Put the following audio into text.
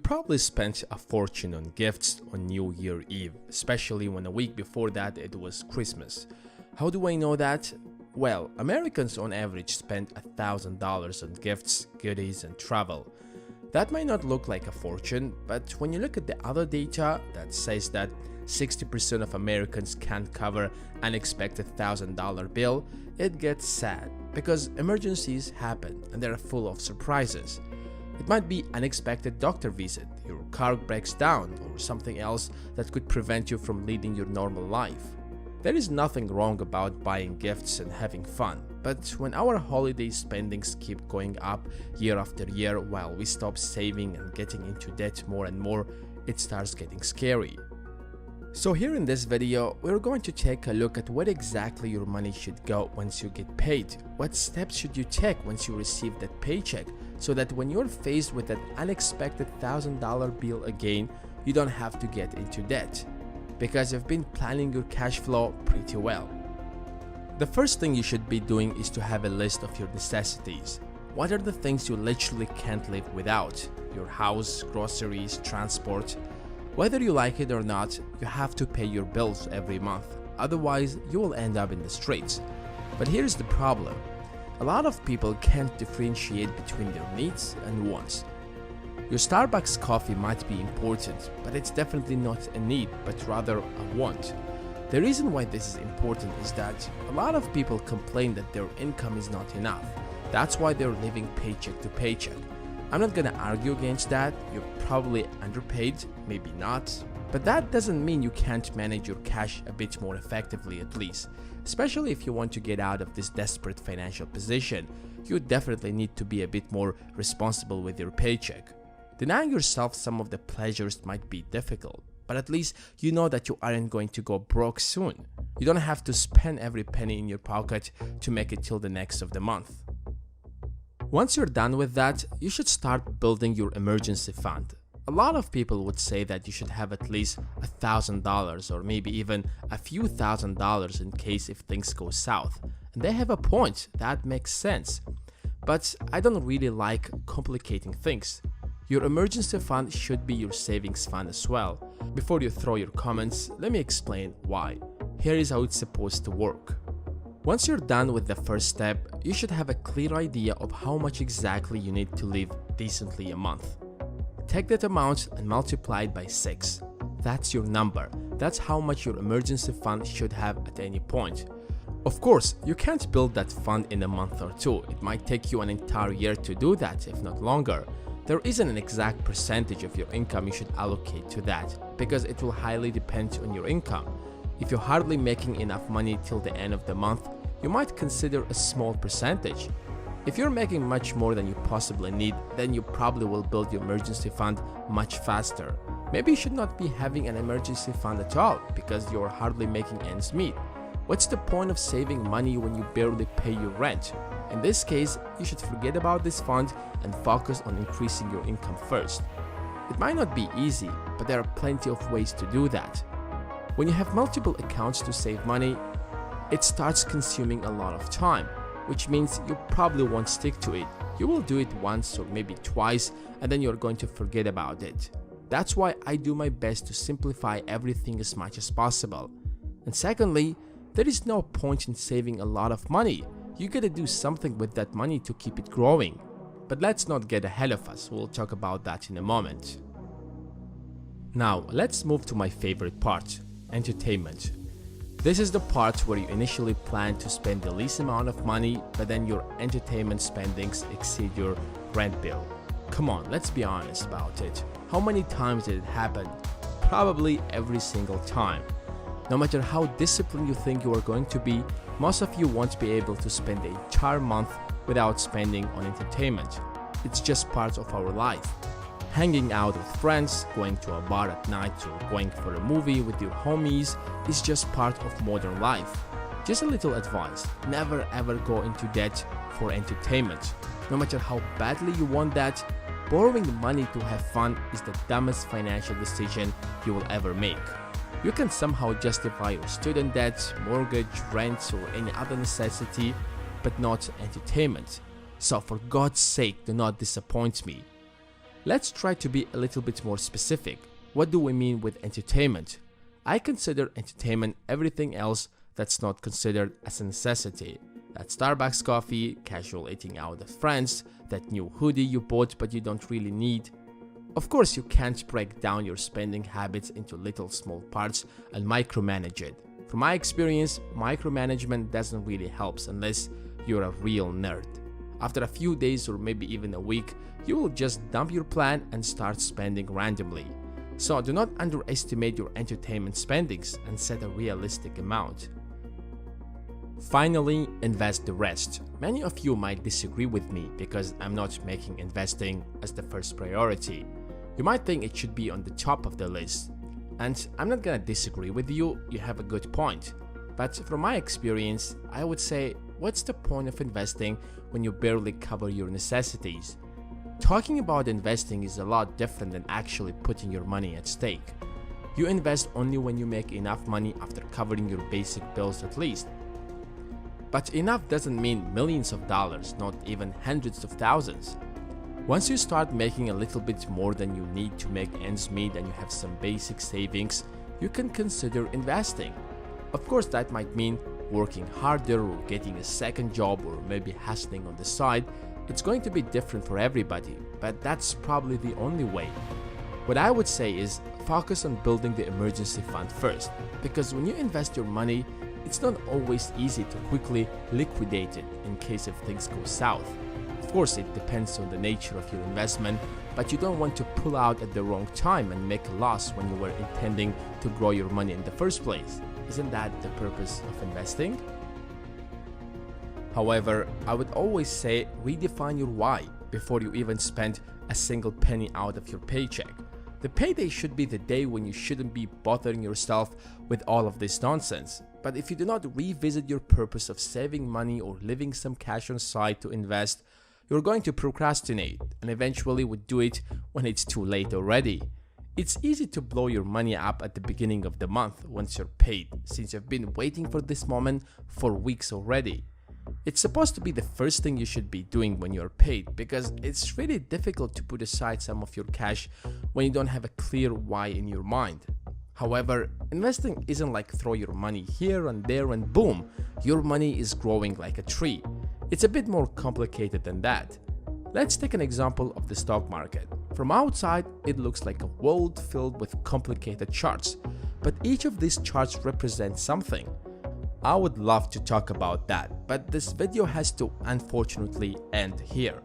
Probably spent a fortune on gifts on New Year Eve, especially when a week before that it was Christmas. How do I know that? Well, Americans on average spend $1,000 on gifts, goodies, and travel. That might not look like a fortune, but when you look at the other data that says that 60% of Americans can't cover an unexpected $1,000 bill, it gets sad because emergencies happen and they're full of surprises. It might be unexpected doctor visit, your car breaks down, or something else that could prevent you from leading your normal life. There is nothing wrong about buying gifts and having fun, but when our holiday spendings keep going up year after year while we stop saving and getting into debt more and more, it starts getting scary. So here in this video, we're going to take a look at where exactly your money should go once you get paid. What steps should you take once you receive that paycheck so that when you're faced with that unexpected $1,000 bill again, you don't have to get into debt, because you've been planning your cash flow pretty well. The first thing you should be doing is to have a list of your necessities. What are the things you literally can't live without? Your house, groceries, transport. Whether you like it or not, you have to pay your bills every month, otherwise you will end up in the streets. But here's the problem. A lot of people can't differentiate between their needs and wants. Your Starbucks coffee might be important, but it's definitely not a need, but rather a want. The reason why this is important is that a lot of people complain that their income is not enough. That's why they're living paycheck to paycheck. I'm not gonna argue against that. You're probably underpaid, maybe not, but that doesn't mean you can't manage your cash a bit more effectively at least. Especially if you want to get out of this desperate financial position, you definitely need to be a bit more responsible with your paycheck. Denying yourself some of the pleasures might be difficult, but at least you know that you aren't going to go broke soon. You don't have to spend every penny in your pocket to make it till the next of the month. Once you're done with that, you should start building your emergency fund. A lot of people would say that you should have at least $1,000 or maybe even a few $1,000s in case if things go south. And they have a point, that makes sense. But I don't really like complicating things. Your emergency fund should be your savings fund as well. Before you throw your comments, let me explain why. Here is how it's supposed to work. Once you're done with the first step, you should have a clear idea of how much exactly you need to live decently a month. Take that amount and multiply it by 6. That's your number. That's how much your emergency fund should have at any point. Of course, you can't build that fund in a month or two. It might take you an entire year to do that, if not longer. There isn't an exact percentage of your income you should allocate to that, because it will highly depend on your income. If you're hardly making enough money till the end of the month, you might consider a small percentage. If you're making much more than you possibly need, then you probably will build your emergency fund much faster. Maybe you should not be having an emergency fund at all because you're hardly making ends meet. What's the point of saving money when you barely pay your rent? In this case, you should forget about this fund and focus on increasing your income first. It might not be easy, but there are plenty of ways to do that. When you have multiple accounts to save money, it starts consuming a lot of time, which means you probably won't stick to it. You will do it once or maybe twice and then you're going to forget about it. That's why I do my best to simplify everything as much as possible. And secondly, there is no point in saving a lot of money. You gotta do something with that money to keep it growing. But let's not get ahead of us, we'll talk about that in a moment. Now, let's move to my favorite part, entertainment. This is the part where you initially plan to spend the least amount of money, but then your entertainment spendings exceed your rent bill. Come on, let's be honest about it. How many times did it happen? Probably every single time. No matter how disciplined you think you are going to be, most of you won't be able to spend the entire month without spending on entertainment. It's just part of our life. Hanging out with friends, going to a bar at night, or going for a movie with your homies is just part of modern life. Just a little advice, never ever go into debt for entertainment. No matter how badly you want that, borrowing money to have fun is the dumbest financial decision you will ever make. You can somehow justify your student debt, mortgage, rent, or any other necessity, but not entertainment. So for God's sake, do not disappoint me. Let's try to be a little bit more specific. What do we mean with entertainment? I consider entertainment everything else that's not considered as a necessity. That Starbucks coffee, casual eating out with friends, that new hoodie you bought but you don't really need. Of course, you can't break down your spending habits into little small parts and micromanage it. From my experience, micromanagement doesn't really help unless you're a real nerd. After a few days or maybe even a week, you will just dump your plan and start spending randomly. So do not underestimate your entertainment spendings and set a realistic amount. Finally, invest the rest. Many of you might disagree with me because I'm not making investing as the first priority. You might think it should be on the top of the list. And I'm not gonna disagree with you, you have a good point. But from my experience, I would say, what's the point of investing when you barely cover your necessities? Talking about investing is a lot different than actually putting your money at stake. You invest only when you make enough money after covering your basic bills at least. But enough doesn't mean millions of dollars, not even hundreds of thousands. Once you start making a little bit more than you need to make ends meet and you have some basic savings, you can consider investing. Of course, that might mean working harder or getting a second job or maybe hustling on the side. It's going to be different for everybody, but that's probably the only way. What I would say is focus on building the emergency fund first, because when you invest your money, it's not always easy to quickly liquidate it in case if things go south. Of course, it depends on the nature of your investment, but you don't want to pull out at the wrong time and make a loss when you were intending to grow your money in the first place. Isn't that the purpose of investing? However, I would always say redefine your why before you even spend a single penny out of your paycheck. The payday should be the day when you shouldn't be bothering yourself with all of this nonsense. But if you do not revisit your purpose of saving money or leaving some cash on side to invest, you're going to procrastinate and eventually would do it when it's too late already. It's easy to blow your money up at the beginning of the month once you're paid, since you've been waiting for this moment for weeks already. It's supposed to be the first thing you should be doing when you're paid, because it's really difficult to put aside some of your cash when you don't have a clear why in your mind. However, investing isn't like throw your money here and there and boom, your money is growing like a tree. It's a bit more complicated than that. Let's take an example of the stock market. From outside, it looks like a world filled with complicated charts, but each of these charts represents something. I would love to talk about that, but this video has to unfortunately end here.